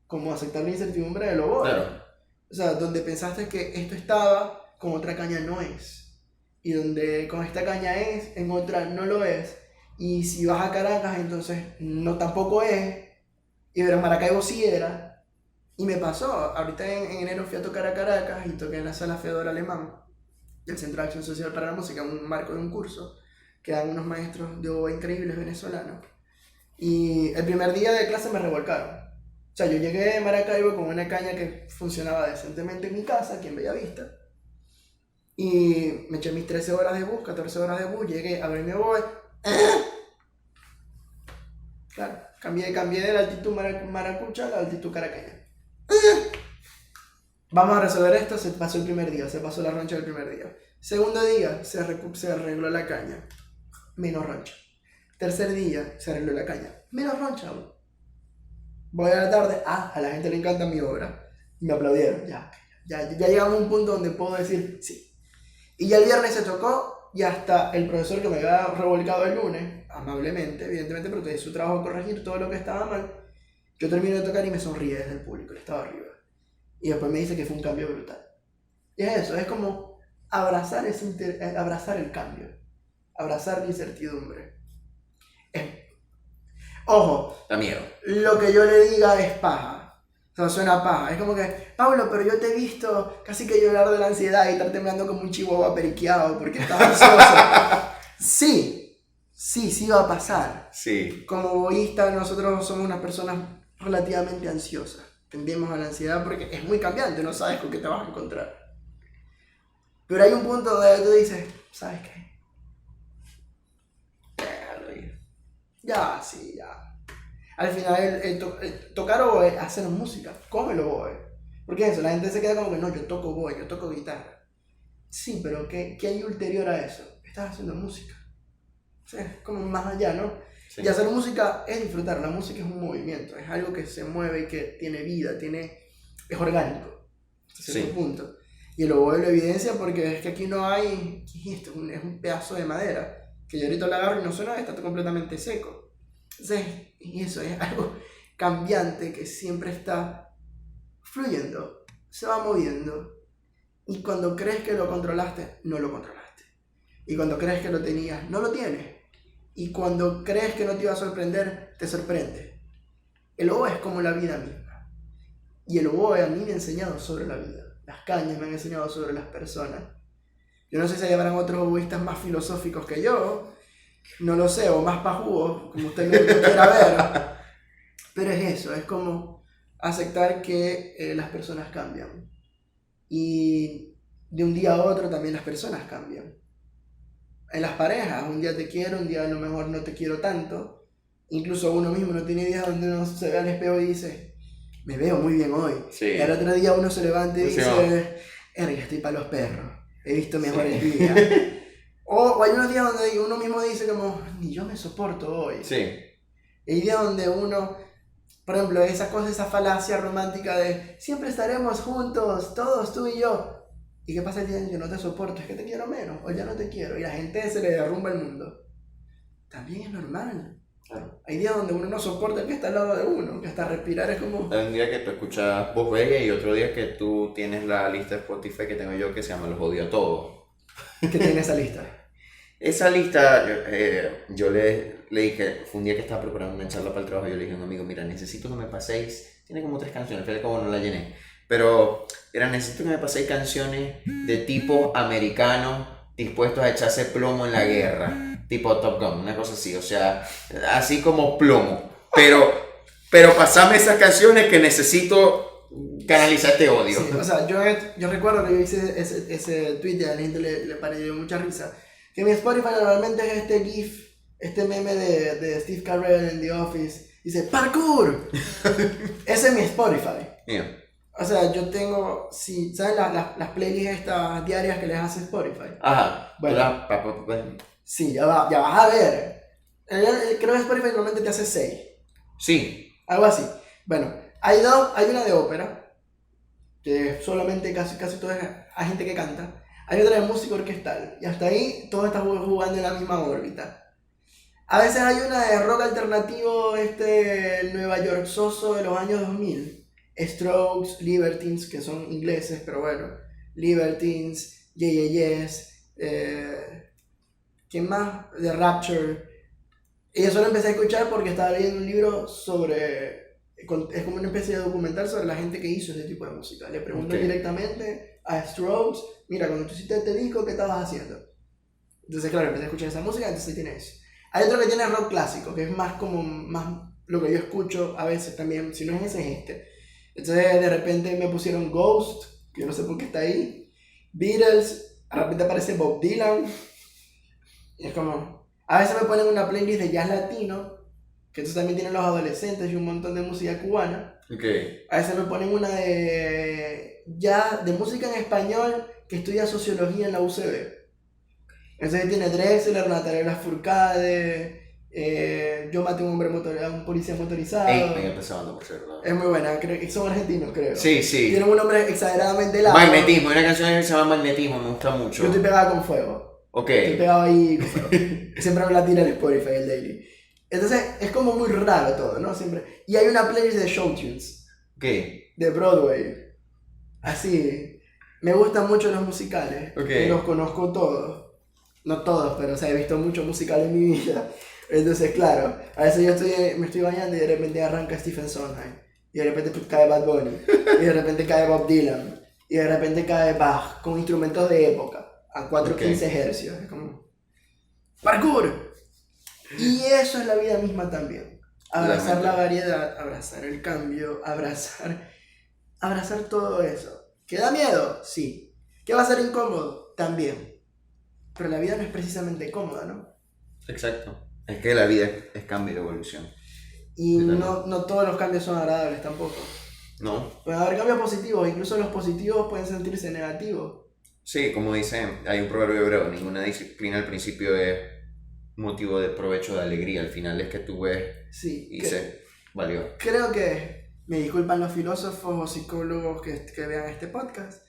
Como aceptar la incertidumbre del oboe. Claro. O sea, donde pensaste que esto estaba, con otra caña no es. Y donde con esta caña es, en otra no lo es. Y si vas a Caracas, entonces no tampoco es. Y pero en Maracaibo sí era. Y me pasó. Ahorita en enero fui a tocar a Caracas y toqué en la sala Fedor Alemán, del Centro de Acción Social para la Música, un marco de un curso que dan unos maestros de oboe increíbles venezolanos. Y el primer día de clase me revolcaron. O sea, yo llegué de Maracaibo con una caña que funcionaba decentemente en mi casa, aquí en Bellavista. Y me eché mis 13 horas de bus, 14 horas de bus, llegué a ver mi oboe. Claro, cambié de la altitud maracucha a la altitud caraqueña. Vamos a resolver esto, se pasó el primer día, se pasó la roncha del primer día. Segundo día, se arregló la caña, menos roncha. Tercer día, se arregló la caña, menos roncha aún. Voy a la tarde, a la gente le encanta mi obra. Y me aplaudieron, ya llegamos a un punto donde puedo decir sí. Y ya el viernes se tocó y hasta el profesor que me había revolcado el lunes, amablemente, evidentemente, porque es su trabajo corregir todo lo que estaba mal, yo termino de tocar y me sonríe desde el público, él estaba arriba. Y después me dice que fue un cambio brutal. Y es eso, es como abrazar el cambio, abrazar la incertidumbre. Ojo, Da miedo. lo que yo le diga es paja. O sea, suena paja. Es como que, Pablo, pero yo te he visto casi que llorar de la ansiedad y estar temblando como un chihuahua periqueado porque estás ansioso. Sí va a pasar. Sí. Como boístas, nosotros somos unas personas relativamente ansiosas. Tendemos a la ansiedad porque es muy cambiante, no sabes con qué te vas a encontrar. Pero hay un punto donde tú dices, ¿sabes qué? Ya. Al final, tocar oboe, hacer música, como el oboe. Porque eso, la gente se queda como que no, yo toco oboe, yo toco guitarra. Sí, pero ¿qué hay ulterior a eso? Estás haciendo música. O sea, es como más allá, ¿no? Sí. Y hacer música es disfrutar, la música es un movimiento, es algo que se mueve y que tiene vida, es orgánico, hasta cierto punto. Y el oboe lo evidencia porque es que aquí no hay, ¿qué es esto? Es un pedazo de madera que yo ahorita lo agarro y no suena, está completamente seco. Entonces, y eso es algo cambiante que siempre está fluyendo, se va moviendo. Y cuando crees que lo controlaste, no lo controlaste. Y cuando crees que lo tenías, no lo tienes. Y cuando crees que no te iba a sorprender, te sorprende. El oboe es como la vida misma. Y el oboe a mí me ha enseñado sobre la vida. Las cañas me han enseñado sobre las personas. Yo no sé si habrán otros oboístas más filosóficos que yo, no lo sé, o más pajúos, como usted me quiera ver. Pero es eso, es como aceptar que las personas cambian. Y de un día a otro también las personas cambian. En las parejas, un día te quiero, un día a lo mejor no te quiero tanto. Incluso uno mismo no tiene días donde uno se ve al espejo y dice, me veo muy bien hoy. Sí. Y al otro día uno se levanta y dice, estoy para los perros, he visto mejores días. O hay unos días donde uno mismo dice como, ni yo me soporto hoy. Sí. Hay días donde uno, por ejemplo, esa falacia romántica de siempre estaremos juntos, todos, tú y yo. ¿Y qué pasa el día en que no te soporto? Es que te quiero menos, o ya no te quiero, y la gente se le derrumba el mundo. También es normal. Claro. Hay días donde uno no soporta el que está al lado de uno, que hasta respirar es como... Hay un día que tú escuchas Voz Bella y otro día que tú tienes la lista de Spotify que tengo yo que se llama Los Odio a Todos. ¿Qué tiene esa lista? Esa lista, yo le dije, fue un día que estaba preparando una charla para el trabajo, yo le dije a un amigo, mira, necesito que me paséis, tiene como 3 canciones, fíjate cómo no la llené, pero necesito que me paséis canciones de tipo americano dispuestos a echarse plomo en la guerra. tipo Top Gun, una cosa así, o sea, así como plomo. Pero pasame esas canciones que necesito canalizar este odio. Sí, o sea, yo recuerdo que yo hice ese tweet y a la gente le pareció mucha risa. Que mi Spotify normalmente es este GIF, este meme de Steve Carell en The Office. Dice, ¡parkour! Ese es mi Spotify. Yeah. O sea, yo tengo, sí, ¿sabes las playlists estas diarias que les hace Spotify? Ajá. Bueno. Sí, ya vas a ver. Creo que Spotify normalmente te hace 6. Sí. Algo así. Bueno, hay una de ópera, que solamente casi todo hay gente que canta. Hay otra de música orquestal, y hasta ahí todo está jugando en la misma órbita. A veces hay una de rock alternativo, Nueva York soso de los años 2000. Strokes, Libertines, que son ingleses, pero bueno. Libertines, Yes, ¿quién más? The Rapture. Y eso lo empecé a escuchar porque estaba leyendo un libro sobre... Es como una especie de documental sobre la gente que hizo ese tipo de música. Le preguntan directamente a Strokes, mira, cuando tú hiciste este disco, ¿qué estabas haciendo? Entonces, claro, empecé a escuchar esa música, entonces tiene eso. Hay otro que tiene rock clásico, que es más lo que yo escucho a veces también, si no es ese, es este. Entonces, de repente me pusieron Ghost, que yo no sé por qué está ahí. Beatles, de repente aparece Bob Dylan. Y es como... A veces me ponen una playlist de jazz latino, que eso también tienen los adolescentes y un montón de música cubana. Okay. A veces me ponen una de música en español que estudia sociología en la UCB. Entonces tiene Drexler, Natalia Lafourcade, Yo maté a un policía motorizado. Me empezando por ser, ¿no? Es muy buena, creo que son argentinos, creo. Sí. Tienen un nombre exageradamente largo. Magnetismo, hay una canción que se llama Magnetismo, me gusta mucho. Yo estoy pegada con fuego. Ok. Estoy pegado ahí con fuego. Siempre me la tira el Spotify, el daily. Entonces es como muy raro todo, ¿no? Siempre. Y hay una playlist de show tunes. ¿Qué? De Broadway. Así. Me gustan mucho los musicales. Okay. Y los conozco todos. No todos, pero o sea, he visto mucho musical en mi vida. Entonces, claro, a veces me estoy bañando y de repente arranca Stephen Sondheim. Y de repente cae Bad Bunny. Y de repente cae Bob Dylan. Y de repente cae Bach con instrumentos de época. A 415 hercios. Es como... ¡Parkour! Y eso es la vida misma también. Abrazar la variedad, abrazar el cambio, abrazar todo eso. ¿Que da miedo? Sí. ¿Que va a ser incómodo? También. Pero la vida no es precisamente cómoda, ¿no? Exacto. Es que la vida es cambio y evolución. Y no todos los cambios son agradables tampoco. No. Pueden haber cambios positivos, incluso los positivos pueden sentirse negativos. Sí, como dicen, hay un proverbio hebreo, ninguna disciplina al principio es motivo de provecho, de alegría, al final es que tú ves y dices, valió. Creo que, me disculpan los filósofos o psicólogos que vean este podcast,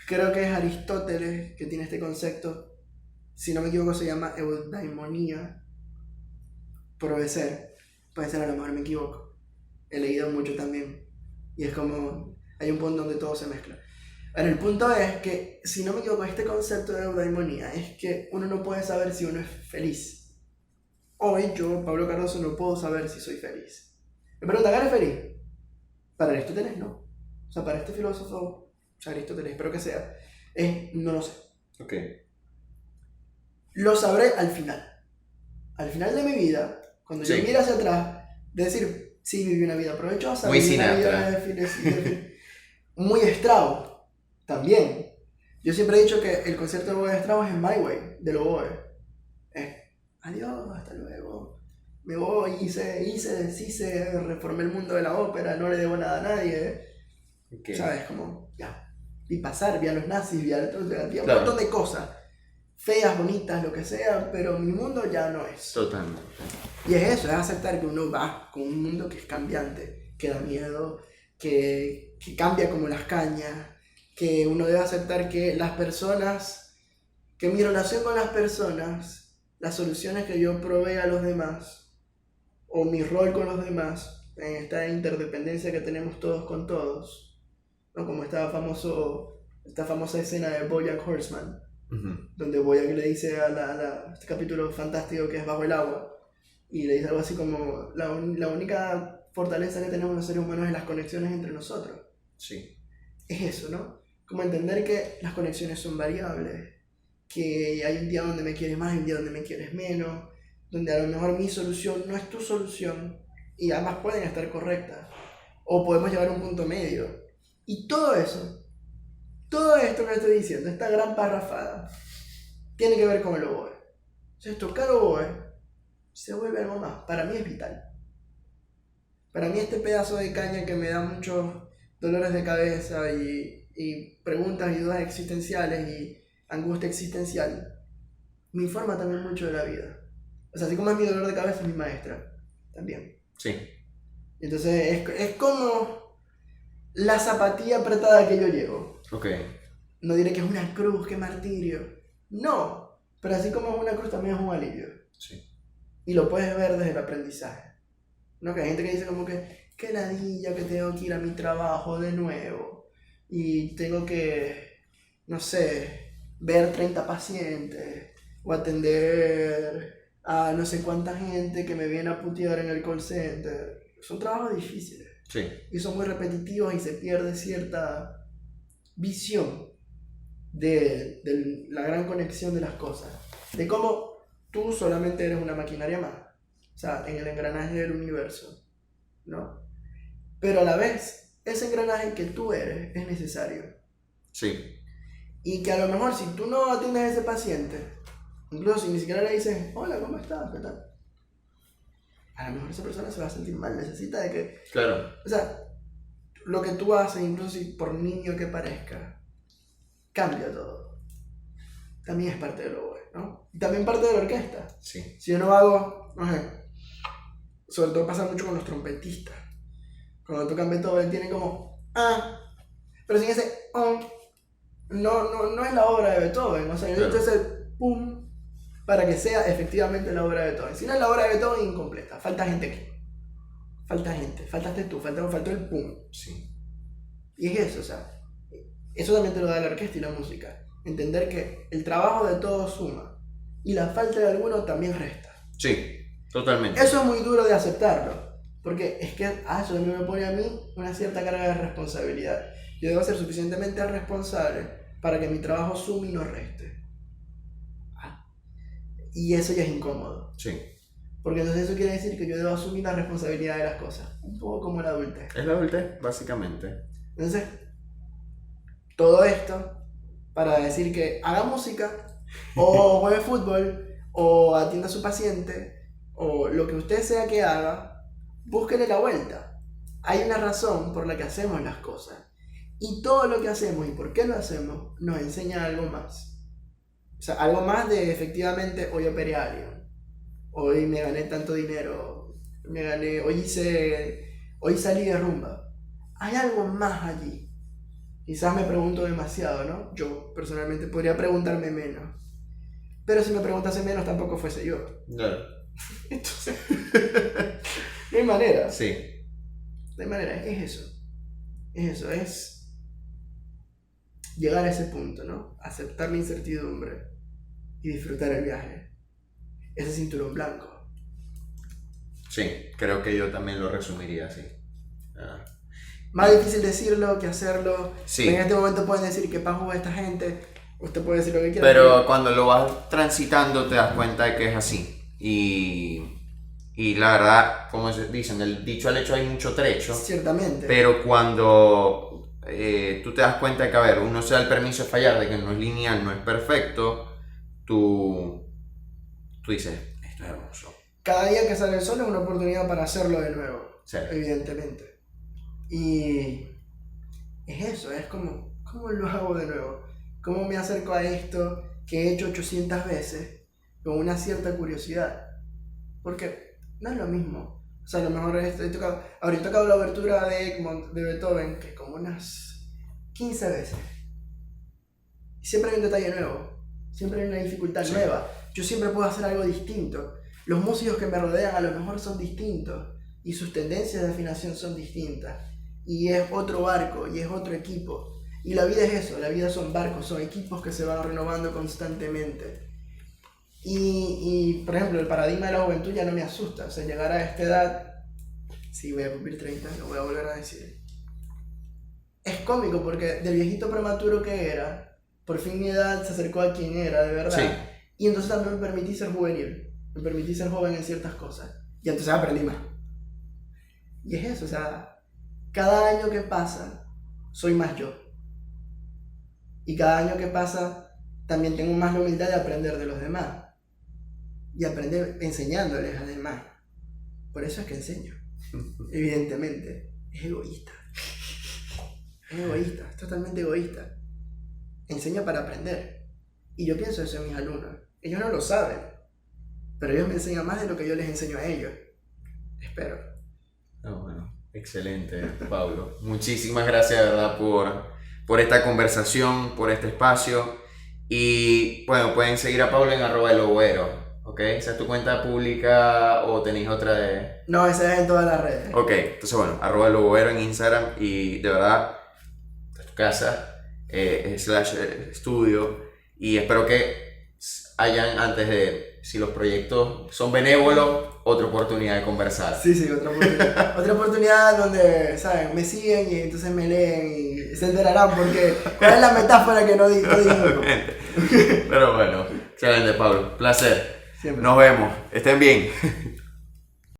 creo que es Aristóteles que tiene este concepto, si no me equivoco se llama eudaimonía, puede ser a lo mejor me equivoco, he leído mucho también, y es como, hay un punto donde todo se mezcla. Pero el punto es que, si no me equivoco, este concepto de eudaimonía es que uno no puede saber si uno es feliz. Hoy yo, Pablo Cardoso, no puedo saber si soy feliz. Me preguntan, ¿eres feliz? Para Aristóteles no. O sea, para este filósofo, o sea, Aristóteles, espero que sea, no lo sé. Ok. Lo sabré al final. Al final de mi vida, cuando yo mire hacia atrás, de decir, sí, viví una vida provechosa, muy viví una vida muy Strauss. También. Yo siempre he dicho que el concierto de Strauss es My Way, de lo Oboe. Adiós, hasta luego. Me voy, deshice, reformé el mundo de la ópera, no le debo nada a nadie. Okay. ¿Sabes? Como, ya. Vi pasar, vi a los nazis, vi un montón de cosas. Feas, bonitas, lo que sea, pero mi mundo ya no es. Totalmente. Y es eso, es aceptar que uno va con un mundo que es cambiante, que da miedo, que cambia como las cañas. Que uno debe aceptar que las personas, que mi relación con las personas, las soluciones que yo proveo a los demás, o mi rol con los demás, en esta interdependencia que tenemos todos con todos, ¿no? Como esta famosa escena de BoJack Horseman, donde Bojack le dice a este capítulo fantástico que es Bajo el agua, y le dice algo así como, la única fortaleza que tenemos los seres humanos es las conexiones entre nosotros. Sí. Es eso, ¿no? Como entender que las conexiones son variables, que hay un día donde me quieres más y un día donde me quieres menos, donde a lo mejor mi solución no es tu solución y ambas pueden estar correctas, o podemos llevar a un punto medio. Y todo eso, todo esto que estoy diciendo, esta gran parrafada, tiene que ver con el oboe. Entonces tocar oboe se vuelve algo más, para mí es vital. Para mí este pedazo de caña que me da muchos dolores de cabeza y preguntas y dudas existenciales y angustia existencial, me informa también mucho de la vida. O sea, así como es mi dolor de cabeza, es mi maestra también. Sí. Entonces es como la zapatilla apretada que yo llevo. Ok. No diré que es una cruz, que martirio. No, pero así como es una cruz también es un alivio. Sí. Y lo puedes ver desde el aprendizaje. ¿No? Que hay gente que dice como que qué ladilla que tengo que ir a mi trabajo de nuevo. Y tengo que, no sé, ver 30 pacientes. O atender a no sé cuánta gente que me viene a putear en el call center. Son trabajos difíciles. Sí. Y son muy repetitivos y se pierde cierta visión de la gran conexión de las cosas. De cómo tú solamente eres una maquinaria más. O sea, en el engranaje del universo, ¿no? Pero a la vez, ese engranaje que tú eres es necesario. Sí. Y que a lo mejor si tú no atiendes a ese paciente, incluso si ni siquiera le dices, hola, ¿cómo estás? ¿Qué tal? A lo mejor esa persona se va a sentir mal, necesita de que... Claro. O sea, lo que tú haces, incluso si por niño que parezca, cambia todo. También es parte del oboe, ¿no? Y también parte de la orquesta. Sí. Si yo no hago, no sé, sobre todo pasa mucho con los trompetistas. Cuando tocan Beethoven tienen como, pero sin ese, no es la obra de Beethoven. O sea, yo Claro. necesito ese pum para que sea efectivamente la obra de Beethoven. Si no es la obra de Beethoven, incompleta. Falta gente aquí. Falta gente, faltaste tú, faltó el pum. Sí. Y es eso, o sea, eso también te lo da la orquesta y la música. Entender que el trabajo de todos suma y la falta de alguno también resta. Sí. Totalmente. Eso es muy duro de aceptarlo, porque es que eso también me pone a mí una cierta carga de responsabilidad. Yo debo ser suficientemente responsable para que mi trabajo sume y no reste. Y eso ya es incómodo. Sí. Porque entonces eso quiere decir que yo debo asumir la responsabilidad de las cosas. Un poco como la adultez. Es la adultez, básicamente. Entonces, todo esto para decir que haga música, o juegue fútbol, o atienda a su paciente, o lo que usted sea que haga, búsquele la vuelta. Hay una razón por la que hacemos las cosas. Y todo lo que hacemos y por qué lo hacemos nos enseña algo más. O sea, algo más de efectivamente hoy operé a alguien. Hoy me gané tanto dinero. Hoy salí de rumba. Hay algo más allí. Quizás me pregunto demasiado, ¿no? Yo personalmente podría preguntarme menos. Pero si me preguntase menos tampoco fuese yo. Claro. Entonces, no hay manera. Sí. No hay manera, es eso. Es eso, es llegar a ese punto, ¿no? Aceptar la incertidumbre y disfrutar el viaje. Ese cinturón blanco. Sí, creo que yo también lo resumiría así. Más difícil decirlo que hacerlo. Sí. En este momento pueden decir que pajo a esta gente. Usted puede decir lo que quiera. Pero cuando lo vas transitando te das cuenta de que es así. Y la verdad, como dicen, del dicho al hecho hay mucho trecho. Ciertamente. Pero cuando tú te das cuenta de que, a ver, uno se da el permiso de fallar, de que no es lineal, no es perfecto, tú dices, esto es hermoso. Cada día que sale el sol es una oportunidad para hacerlo de nuevo. Sí. Evidentemente. Y es eso, es como, ¿cómo lo hago de nuevo? ¿Cómo me acerco a esto que he hecho 800 veces con una cierta curiosidad? Porque no es lo mismo. O sea, a lo mejor habré tocado la obertura de Egmont de Beethoven, que como unas 15 veces. Y siempre hay un detalle nuevo, siempre hay una dificultad nueva. Yo siempre puedo hacer algo distinto. Los músicos que me rodean a lo mejor son distintos y sus tendencias de afinación son distintas. Y es otro barco y es otro equipo. Y la vida es eso, la vida son barcos, son equipos que se van renovando constantemente. Y por ejemplo, el paradigma de la juventud ya no me asusta. O sea, llegar a esta edad, sí, voy a cumplir 30, lo voy a volver a decir. Es cómico porque del viejito prematuro que era, por fin mi edad se acercó a quien era, de verdad. Sí. Y entonces también me permití ser juvenil, me permití ser joven en ciertas cosas. Y entonces aprendí más. Y es eso, o sea, cada año que pasa, soy más yo. Y cada año que pasa, también tengo más la humildad de aprender de los demás. Y aprender enseñándoles a los demás. Por eso es que enseño. Evidentemente. Es egoísta. Es egoísta, es totalmente egoísta. Enseño para aprender. Y yo pienso eso en mis alumnos. Ellos no lo saben. Pero ellos me enseñan más de lo que yo les enseño a ellos. Espero. Bueno, excelente, Pablo. Muchísimas gracias, de verdad, por esta conversación, por este espacio. Y bueno, pueden seguir a Pablo en @elobero. ¿Ok? ¿Esa es tu cuenta pública o tenéis otra de...? No, esa es en todas las redes. Ok, entonces bueno, @elobero en Instagram y de verdad, esta es tu casa, /estudio y espero que hayan antes de, si los proyectos son benévolos, otra oportunidad de conversar. Sí, otra oportunidad. Otra oportunidad donde, ¿saben? Me siguen y entonces me leen y se enterarán porque cuál es la metáfora que no digo. Pero bueno, excelente, Pablo, placer. Siempre. Nos vemos, estén bien.